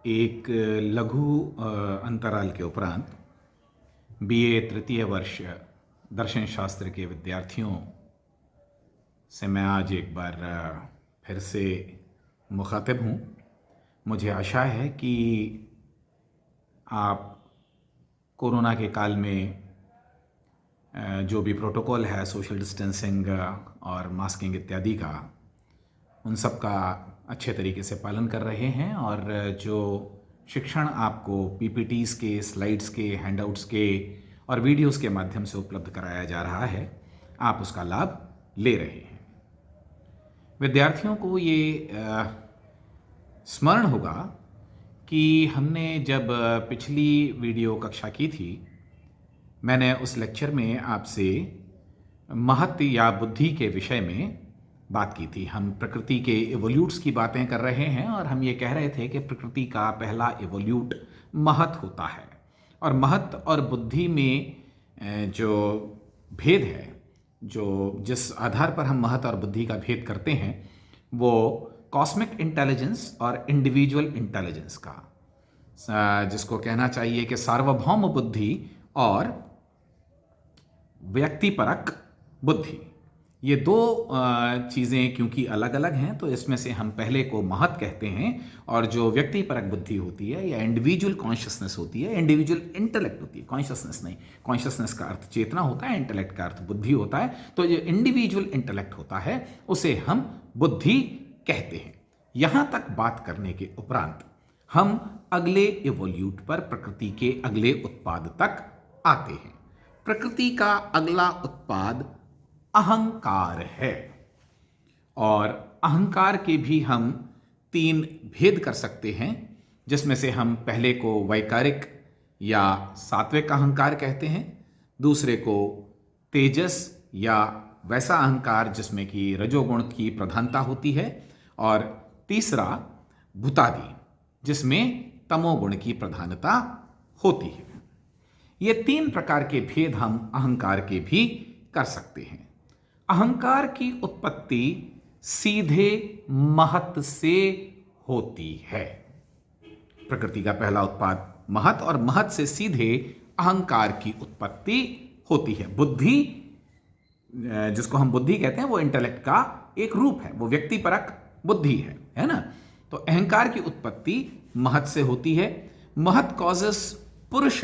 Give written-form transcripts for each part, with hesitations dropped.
एक लघु अंतराल के उपरांत बीए तृतीय वर्ष दर्शन शास्त्र के विद्यार्थियों से मैं आज एक बार फिर से मुखातिब हूँ। मुझे आशा है कि आप कोरोना के काल में जो भी प्रोटोकॉल है सोशल डिस्टेंसिंग और मास्किंग इत्यादि का, उन सब का अच्छे तरीके से पालन कर रहे हैं और जो शिक्षण आपको पीपीटीज़ के, स्लाइड्स के, हैंडआउट्स के और वीडियोस के माध्यम से उपलब्ध कराया जा रहा है, आप उसका लाभ ले रहे हैं। विद्यार्थियों को ये स्मरण होगा कि हमने जब पिछली वीडियो कक्षा की थी, मैंने उस लेक्चर में आपसे महत्व या बुद्धि के विषय में बात की थी। हम प्रकृति के इवोल्यूट्स की बातें कर रहे हैं और हम ये कह रहे थे कि प्रकृति का पहला इवोल्यूट महत्व होता है और महत्व और बुद्धि में जो भेद है, जो जिस आधार पर हम महत्व और बुद्धि का भेद करते हैं, वो कॉस्मिक इंटेलिजेंस और इंडिविजुअल इंटेलिजेंस का, जिसको कहना चाहिए कि सार्वभौम बुद्धि और व्यक्तिपरक बुद्धि। ये दो चीज़ें क्योंकि अलग अलग हैं, तो इसमें से हम पहले को महत्व कहते हैं और जो व्यक्तिपरक बुद्धि होती है या इंडिविजुअल कॉन्शियसनेस होती है, इंडिविजुअल इंटेलेक्ट होती है, कॉन्शियसनेस नहीं। कॉन्शियसनेस का अर्थ चेतना होता है, इंटेलेक्ट का अर्थ बुद्धि होता है। तो जो इंडिविजुअल इंटेलेक्ट होता है उसे हम बुद्धि कहते हैं। यहाँ तक बात करने के उपरांत हम अगले इवोल्यूट पर, प्रकृति के अगले उत्पाद तक आते हैं। प्रकृति का अगला उत्पाद अहंकार है और अहंकार के भी हम 3 भेद कर सकते हैं, जिसमें से हम पहले को वैकारिक या सात्विक अहंकार कहते हैं, दूसरे को तेजस या वैसा अहंकार जिसमें कि रजोगुण की प्रधानता होती है, और तीसरा भूतादि जिसमें तमोगुण की प्रधानता होती है। ये 3 प्रकार के भेद हम अहंकार के भी कर सकते हैं। अहंकार की उत्पत्ति सीधे महत् से होती है। प्रकृति का पहला उत्पाद महत् और महत् से सीधे अहंकार की उत्पत्ति होती है। बुद्धि, जिसको हम बुद्धि कहते हैं, वो इंटेलेक्ट का एक रूप है, वो व्यक्तिपरक बुद्धि है ना। तो अहंकार की उत्पत्ति महत् से होती है। महत् कॉजेस पुरुष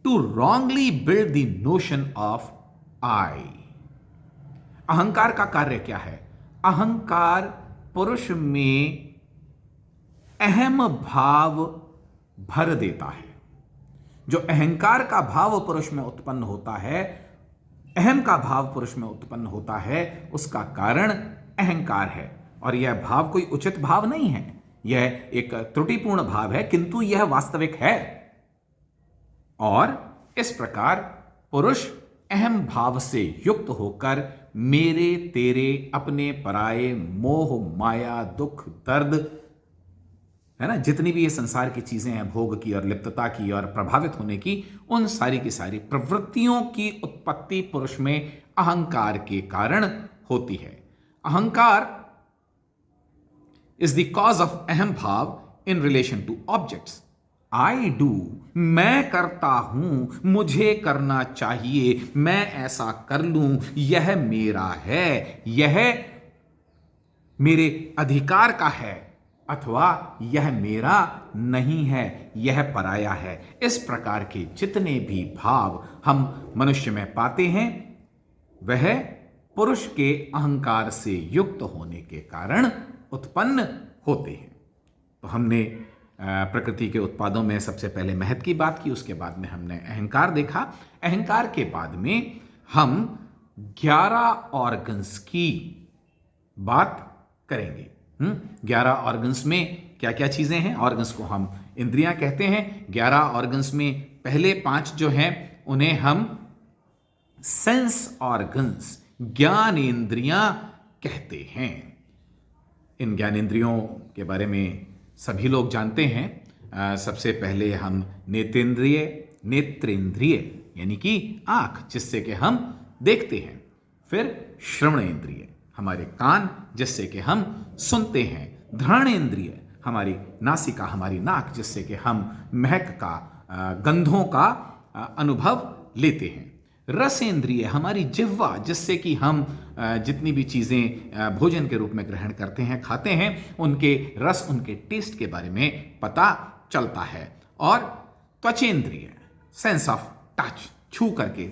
to wrongly build the notion of I. अहंकार का कार्य क्या है? अहंकार पुरुष में अहम भाव भर देता है। जो अहंकार का भाव पुरुष में उत्पन्न होता है, अहम का भाव पुरुष में उत्पन्न होता है, उसका कारण अहंकार है। और यह भाव कोई उचित भाव नहीं है, यह एक त्रुटिपूर्ण भाव है, किंतु यह वास्तविक है। और इस प्रकार पुरुष अहम भाव से युक्त होकर मेरे, तेरे, अपने, पराये, मोह, माया, दुख, दर्द, है ना, जितनी भी ये संसार की चीजें हैं, भोग की और लिप्तता की और प्रभावित होने की, उन सारी की सारी प्रवृत्तियों की उत्पत्ति पुरुष में अहंकार के कारण होती है। अहंकार इज द कॉज ऑफ अहम भाव in relation two objects. I do, मैं करता हूं, मुझे करना चाहिए, मैं ऐसा कर लूं, यह मेरा है, यह मेरे अधिकार का है, अथवा यह मेरा नहीं है, यह पराया है। इस प्रकार के जितने भी भाव हम मनुष्य में पाते हैं, वह पुरुष के अहंकार से युक्त होने के कारण उत्पन्न होते हैं। तो हमने प्रकृति के उत्पादों में सबसे पहले महत्व की बात की, उसके बाद में हमने अहंकार देखा। अहंकार के बाद में हम 11 ऑर्गन्स की बात करेंगे। 11 ऑर्गन्स में क्या क्या चीजें हैं? ऑर्गन्स को हम इंद्रियां कहते हैं। 11 ऑर्गन्स में पहले 5 जो हैं उन्हें हम सेंस ऑर्गन्स, ज्ञानेंद्रियां कहते हैं। इन ज्ञानेंद्रियों के बारे में सभी लोग जानते हैं। सबसे पहले हम नेत्रेंद्रिय, नेत्रेंद्रिय यानी कि आंख, जिससे कि हम देखते हैं। फिर श्रवणेंद्रिय, हमारे कान, जिससे कि हम सुनते हैं। घ्राणेंद्रिय, हमारी नासिका, हमारी नाक, जिससे कि हम महक का, गंधों का अनुभव लेते हैं। रसेंद्रिय हमारी जिह्वा, जिससे कि हम जितनी भी चीज़ें भोजन के रूप में ग्रहण करते हैं, खाते हैं, उनके रस, उनके टेस्ट के बारे में पता चलता है। और त्वचेंद्रिय, सेंस ऑफ टच, छू करके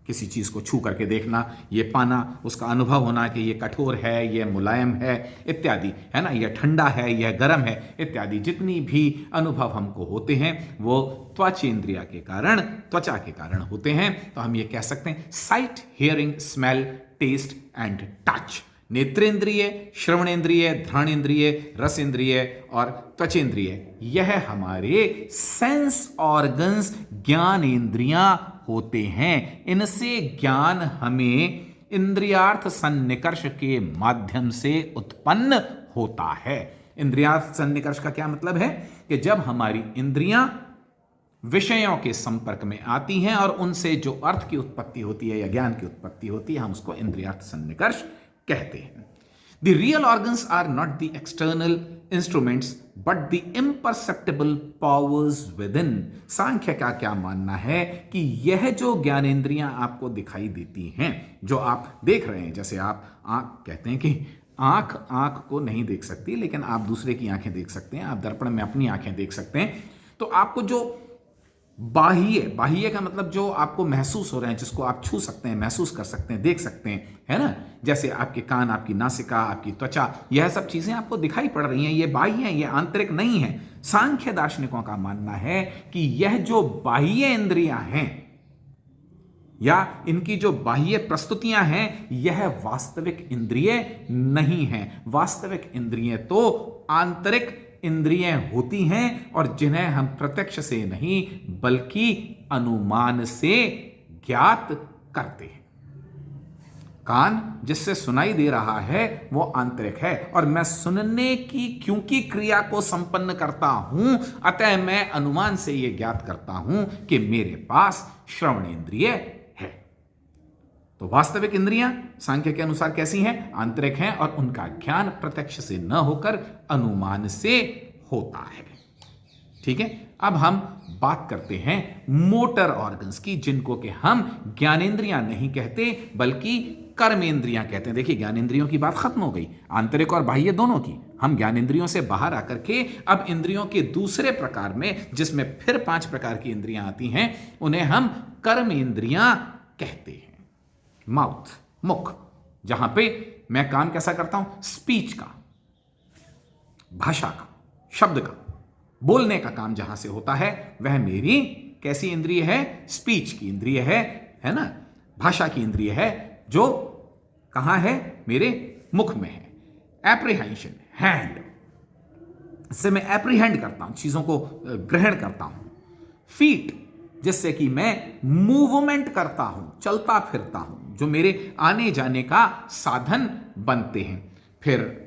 किसी चीज़ को छू करके देखना, ये पाना, उसका अनुभव होना कि ये कठोर है, ये मुलायम है इत्यादि, है ना, यह ठंडा है, यह गर्म है इत्यादि। जितनी भी अनुभव हमको होते हैं वो त्वचेंद्रिय के कारण, त्वचा के कारण होते हैं। तो हम ये कह सकते हैं sight, hearing, smell, taste and touch. नेत्रेंद्रिय, श्रवणेंद्रिय, घ्राणेंद्रिय, रसेंद्रिय और त्वचेंद्रिय, यह हमारे सेंस ऑर्गन्स, ज्ञानेंद्रियां होते हैं। इनसे ज्ञान हमें इंद्रियार्थ सन्निकर्ष के माध्यम से उत्पन्न होता है। इंद्रियार्थ सन्निकर्ष का क्या मतलब है कि जब हमारी इंद्रियां विषयों के संपर्क में आती हैं और उनसे जो अर्थ की उत्पत्ति होती है या ज्ञान की उत्पत्ति होती है, हम उसको इंद्रियार्थ सन्निकर्ष कहते हैं। The real organs are not the external instruments but the imperceptible powers within। सांख्य का क्या मानना है कि यह जो ज्ञानेंद्रियां आपको दिखाई देती हैं, जो आप देख रहे हैं, जैसे आप आंख, कहते हैं कि आंख को नहीं देख सकती, लेकिन आप दूसरे की आंखें देख सकते हैं, आप दर्पण में अपनी आंखें देख सकते हैं। तो आपको जो बाह्य का मतलब जो आपको महसूस हो रहे हैं, जिसको आप छू सकते हैं, महसूस कर सकते हैं, देख सकते हैं, है ना, जैसे आपके कान, आपकी नासिका, आपकी त्वचा, यह सब चीजें आपको दिखाई पड़ रही हैं, ये बाह्य हैं, ये आंतरिक नहीं है। सांख्य दार्शनिकों का मानना है कि यह जो बाह्य इंद्रियां हैं या इनकी जो बाह्य प्रस्तुतियां हैं, यह वास्तविक इंद्रिय नहीं है। वास्तविक इंद्रिय तो आंतरिक इंद्रियां होती हैं और जिन्हें हम प्रत्यक्ष से नहीं बल्कि अनुमान से ज्ञात करते हैं। कान जिससे सुनाई दे रहा है वो आंतरिक है, और मैं सुनने की क्योंकि क्रिया को संपन्न करता हूं, अतः मैं अनुमान से यह ज्ञात करता हूं कि मेरे पास श्रवणेंद्रिय है। तो वास्तविक इंद्रियां सांख्य के अनुसार कैसी हैं? आंतरिक हैं, और उनका ज्ञान प्रत्यक्ष से न होकर अनुमान से होता है। ठीक है, अब हम बात करते हैं मोटर ऑर्गन्स की, जिनको कि हम ज्ञानेंद्रियां नहीं कहते बल्कि कर्मेंद्रियां कहते हैं। देखिए, ज्ञानेंद्रियों की बात खत्म हो गई, आंतरिक और बाह्य दोनों की। हम ज्ञानेंद्रियों से बाहर आकर के अब इंद्रियों के दूसरे प्रकार में, जिसमें फिर 5 प्रकार की इंद्रियां आती हैं, उन्हें हम कर्मेंद्रियां कहते हैं। माउथ, मुख, जहां पे मैं काम कैसा करता हूं? स्पीच का, भाषा का, शब्द का, बोलने का काम जहां से होता है, वह मेरी कैसी इंद्रिय है? स्पीच की इंद्रिय है ना, भाषा की इंद्रिय है, जो कहां है? मेरे मुख में है। एप्रीहेंशन, हैंड, इससे मैं एप्रीहेंड करता हूं, चीजों को ग्रहण करता हूं। फीट, जिससे कि मैं मूवमेंट करता हूं, चलता फिरता हूं, जो मेरे आने जाने का साधन बनते हैं। फिर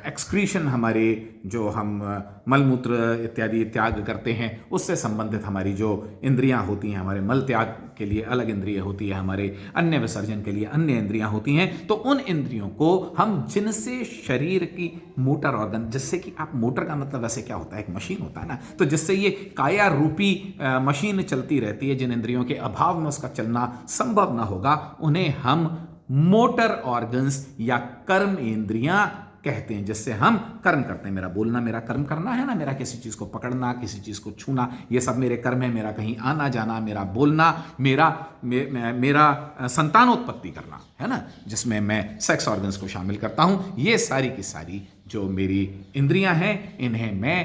एक्सक्रीशन, हमारे जो हम मलमूत्र इत्यादि त्याग करते हैं, उससे संबंधित हमारी जो इंद्रियां होती हैं, हमारे मल त्याग के लिए अलग इंद्रिय होती है, हमारे अन्य विसर्जन के लिए अन्य इंद्रियां होती हैं। तो उन इंद्रियों को हम, जिनसे शरीर की मोटर ऑर्गन, जिससे कि आप, मोटर का मतलब वैसे क्या होता है? एक मशीन होता है ना, तो जिससे ये काया रूपी मशीन चलती रहती है, जिन इंद्रियों के अभाव में उसका चलना संभव ना होगा, उन्हें हम मोटर ऑर्गन्स या कर्म इंद्रियां कहते हैं, जिससे हम कर्म करते हैं। मेरा बोलना मेरा कर्म करना है ना, मेरा किसी चीज को पकड़ना, किसी चीज को छूना, ये सब मेरे कर्म है। मेरा कहीं आना जाना, मेरा बोलना, मेरा संतानोत्पत्ति करना, है ना, जिसमें मैं सेक्स ऑर्गन्स को शामिल करता हूं। ये सारी की सारी जो मेरी इंद्रियां हैं, इन्हें मैं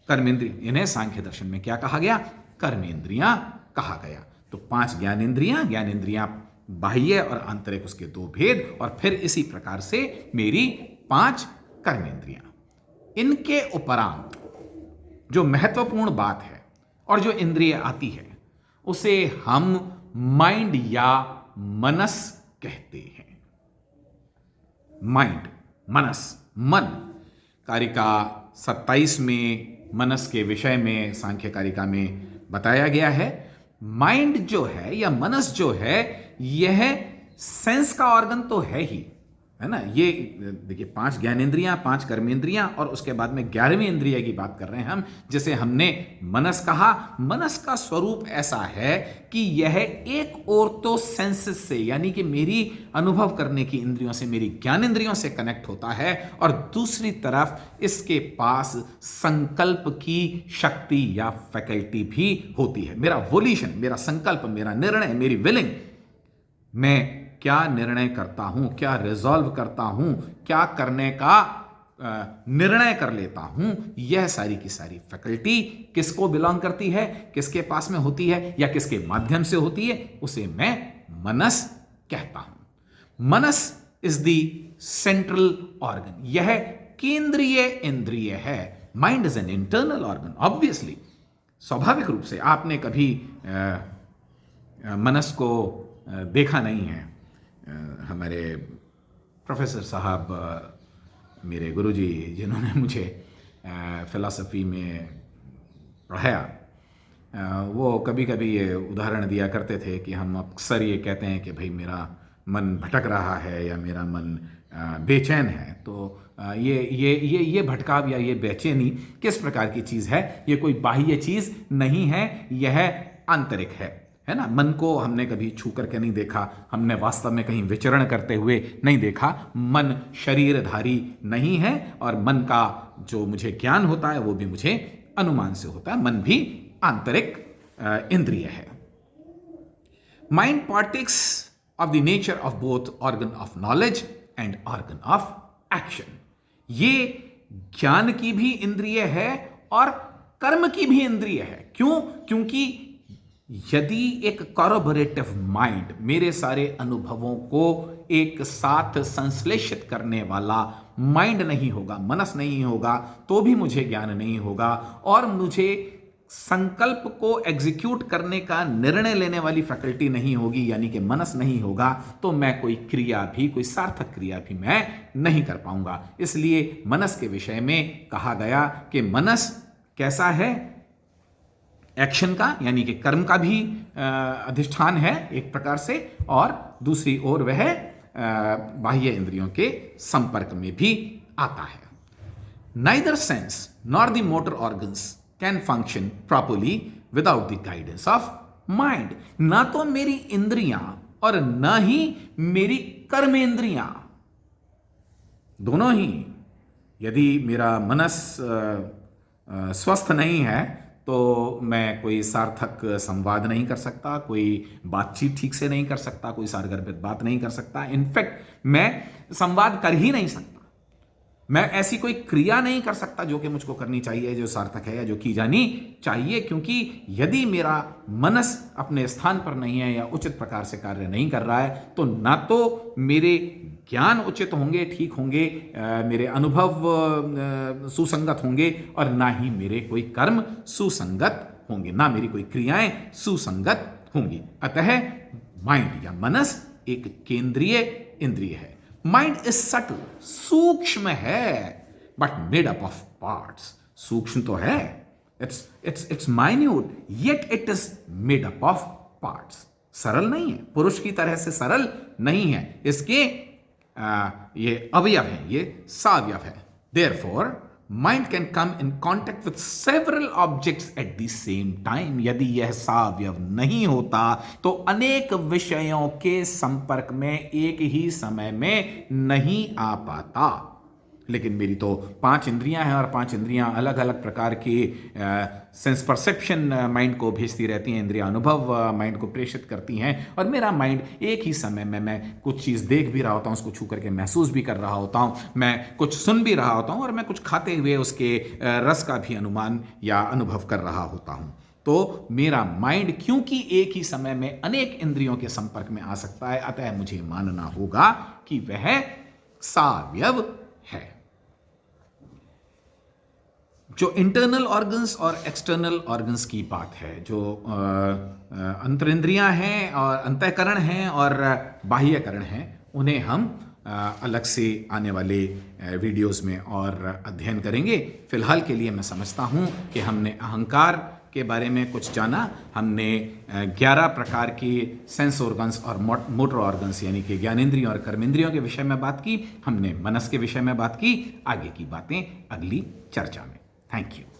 कर्मेंद्रिय, इन्हें सांख्य दर्शन में क्या कहा गया? कर्मेंद्रियां कहा गया। तो 5 ज्ञानेंद्रियां बाह्य और आंतरिक, उसके 2 भेद, और फिर इसी प्रकार से मेरी 5 कर्मेंद्रियां। इनके उपरांत जो महत्वपूर्ण बात है और जो इंद्रिय आती है, उसे हम माइंड या मनस कहते हैं। माइंड, मनस, मन। कारिका 27 में मनस के विषय में सांख्य कारिका में बताया गया है। माइंड जो है या मनस जो है, यह सेंस का ऑर्गन तो है ही, है ना। ये देखिए 5 ज्ञानेंद्रियां, 5 कर्मेंद्रियां और उसके बाद में 11वीं इंद्रिय की बात कर रहे हैं हम, जिसे हमने मनस कहा। मनस का स्वरूप ऐसा है कि यह एक और तो सेंसेस से, यानी कि मेरी अनुभव करने की इंद्रियों से, मेरी ज्ञानेंद्रियों से कनेक्ट होता है, और दूसरी तरफ इसके पास संकल्प की शक्ति या फैकल्टी भी होती है। मेरा वोल्यूशन, मेरा संकल्प, मेरा निर्णय, मेरी विलिंग, मैं क्या निर्णय करता हूं, क्या रिजॉल्व करता हूं, क्या करने का निर्णय कर लेता हूं, यह सारी की सारी फैकल्टी किसको बिलोंग करती है, किसके पास में होती है या किसके माध्यम से होती है, उसे मैं मनस कहता हूं। मनस इज द सेंट्रल ऑर्गन, यह केंद्रीय इंद्रिय है। Mind is an internal organ. Obviously, स्वाभाविक रूप से आपने कभी मनस को देखा नहीं है। हमारे प्रोफेसर साहब, मेरे गुरुजी, जिन्होंने मुझे फ़िलासफ़ी में पढ़ाया, वो कभी कभी ये उदाहरण दिया करते थे कि हम अक्सर ये कहते हैं कि भाई मेरा मन भटक रहा है या मेरा मन बेचैन है। तो ये भटकाव या ये बेचैनी किस प्रकार की चीज़ है? ये कोई बाह्य चीज़ नहीं है, यह आंतरिक है ना। मन को हमने कभी छू करके नहीं देखा, हमने वास्तव में कहीं विचरण करते हुए नहीं देखा। मन शरीरधारी नहीं है, और मन का जो मुझे ज्ञान होता है वो भी मुझे अनुमान से होता है। मन भी आंतरिक इंद्रिय है। Mind Partex of the nature of both organ of knowledge and organ of action. ये ज्ञान की भी इंद्रिय है और कर्म की भी इंद्रिय है। क्यों? क्योंकि यदि एक कॉर्पोरेटिव माइंड मेरे सारे अनुभवों को एक साथ संश्लेषित करने वाला माइंड नहीं होगा, मनस नहीं होगा, तो भी मुझे ज्ञान नहीं होगा, और मुझे संकल्प को एग्जीक्यूट करने का निर्णय लेने वाली फैकल्टी नहीं होगी, यानी कि मनस नहीं होगा, तो मैं कोई क्रिया भी, कोई सार्थक क्रिया भी मैं नहीं कर पाऊंगा। इसलिए मनस के विषय में कहा गया कि मनस कैसा है? एक्शन का, यानी कि कर्म का भी अधिष्ठान है एक प्रकार से, और दूसरी ओर वह बाह्य इंद्रियों के संपर्क में भी आता है। Neither sense nor the motor organs can function properly without the guidance of mind. ना तो मेरी इंद्रियां और ना ही मेरी कर्मेंद्रियां, दोनों ही, यदि मेरा मनस स्वस्थ नहीं है तो मैं कोई सार्थक संवाद नहीं कर सकता, कोई बातचीत ठीक से नहीं कर सकता, कोई सारगर्भित बात नहीं कर सकता। इनफैक्ट मैं संवाद कर ही नहीं सकता, मैं ऐसी कोई क्रिया नहीं कर सकता जो कि मुझको करनी चाहिए, जो सार्थक है या जो की जानी चाहिए। क्योंकि यदि मेरा मनस अपने स्थान पर नहीं है या उचित प्रकार से कार्य नहीं कर रहा है, तो ना तो मेरे ज्ञान उचित होंगे, ठीक होंगे, मेरे अनुभव सुसंगत होंगे, और ना ही मेरे कोई कर्म सुसंगत होंगे, ना मेरी कोई क्रियाएं सुसंगत होंगी। अतः माइंड या मनस एक केंद्रीय इंद्रिय है। माइंड इज सटल, सूक्ष्म है, but made up of parts. सूक्ष्म तो है, it's minute, yet it is made up of parts. सरल नहीं है, पुरुष की तरह से सरल नहीं है, इसके ये अवयव है, ये सावयव है। Therefore mind can come in contact with several objects at the same time. यदि यह सावयव नहीं होता तो अनेक विषयों के संपर्क में एक ही समय में नहीं आ पाता। लेकिन मेरी तो 5 इंद्रियां हैं, और 5 इंद्रियां अलग अलग प्रकार की सेंस परसेप्शन माइंड को भेजती रहती हैं, इंद्रिया अनुभव माइंड को प्रेषित करती हैं, और मेरा माइंड एक ही समय में, मैं कुछ चीज़ देख भी रहा होता हूँ, उसको छू करके महसूस भी कर रहा होता हूँ, मैं कुछ सुन भी रहा होता हूँ, और मैं कुछ खाते हुए उसके रस का भी अनुमान या अनुभव कर रहा होता हूँ। तो मेरा माइंड क्योंकि एक ही समय में अनेक इंद्रियों के संपर्क में आ सकता है, अतः मुझे मानना होगा कि वह सावयव है। जो इंटरनल ऑर्गन्स और एक्सटर्नल ऑर्गन्स की बात है, जो अंतरिंद्रियां हैं और अंतःकरण हैं और बाह्यकरण हैं, उन्हें हम अलग से आने वाले वीडियोस में और अध्ययन करेंगे। फिलहाल के लिए मैं समझता हूं कि हमने अहंकार के बारे में कुछ जाना। हमने 11 प्रकार के सेंस ऑर्गन्स और मोटर ऑर्गन्स यानी कि ज्ञानेंद्रियों और कर्मेंद्रियों के विषय में बात की। हमने मनस के विषय में बात की। आगे की बातें अगली चर्चा में। Thank you.